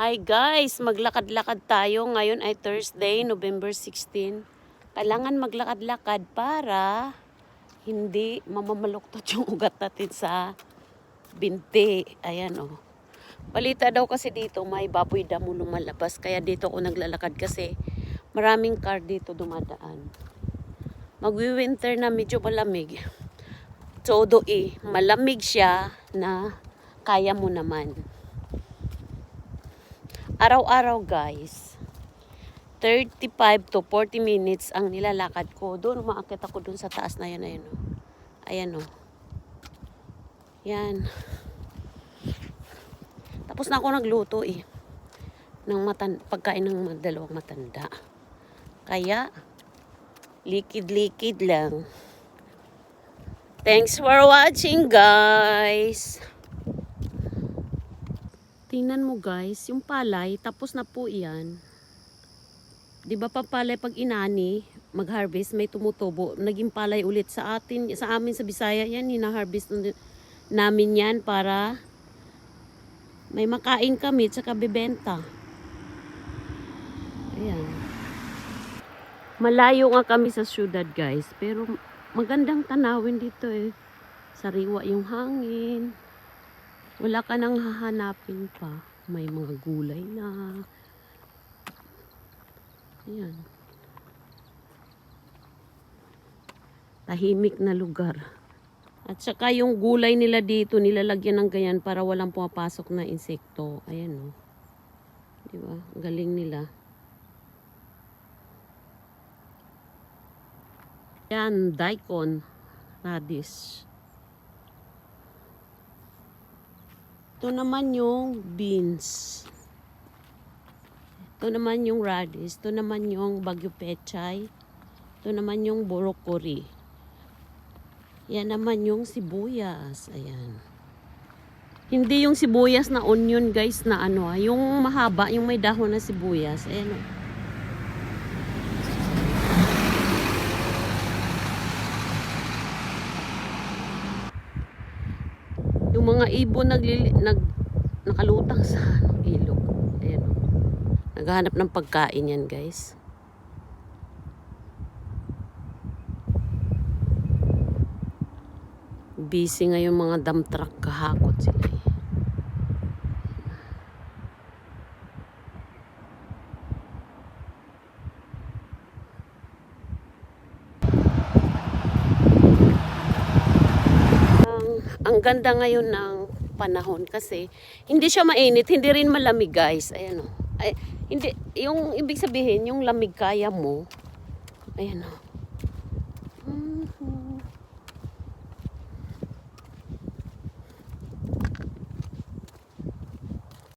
Hi guys, maglakad-lakad tayo. Ngayon ay Thursday, November 16. Kailangan maglakad-lakad para hindi mamamaluktot yung ugat natin sa binti. Ayan o. Balita daw kasi dito may baboy damo lumalabas. Kaya dito ako naglalakad kasi maraming car dito dumadaan. Magwi-winter na medyo malamig. Todo malamig siya na kaya mo naman. Araw-araw guys, 35 to 40 minutes ang nilalakad ko. Doon, umaakit ako doon sa taas na yan. Ayan o. Ayan o. Yan. Tapos na ako nagluto ng pagkain ng dalawang matanda. Kaya, likid-likid lang. Thanks for watching guys. Tingnan mo guys, yung palay, tapos na po yan. Di ba pa palay pag inani, mag-harvest, may tumutubo. Naging palay ulit sa atin, sa amin sa Bisaya yan, hina-harvest namin yan para may makain kami, tsaka bibenta. Ayan. Malayo nga kami sa syudad guys, pero magandang tanawin dito Sariwa yung hangin. Wala ka nang hahanapin pa. May mga gulay na. Ayan. Tahimik na lugar. At saka yung gulay nila dito, nilalagyan ng ganyan para walang pumapasok na insekto. Ayan o. Diba? Galing nila. Yan, daikon. Radish. Ito naman yung beans. Ito naman yung radish. Ito naman yung bagyo pechay. Ito naman yung broccoli. Yan naman yung sibuyas. Ayan. Hindi yung sibuyas na onion guys na yung mahaba, yung may dahon na sibuyas. Ayan o. Yung mga ibon nakalutang sa ilog. Ayan o. Naghahanap ng pagkain yan guys. Busy ngayon mga dump truck, kahakot sila Ang ganda ngayon ng panahon kasi hindi siya mainit, hindi rin malamig guys. Ayan o. Ay, hindi, yung ibig sabihin, yung lamig kaya mo. Ayan o.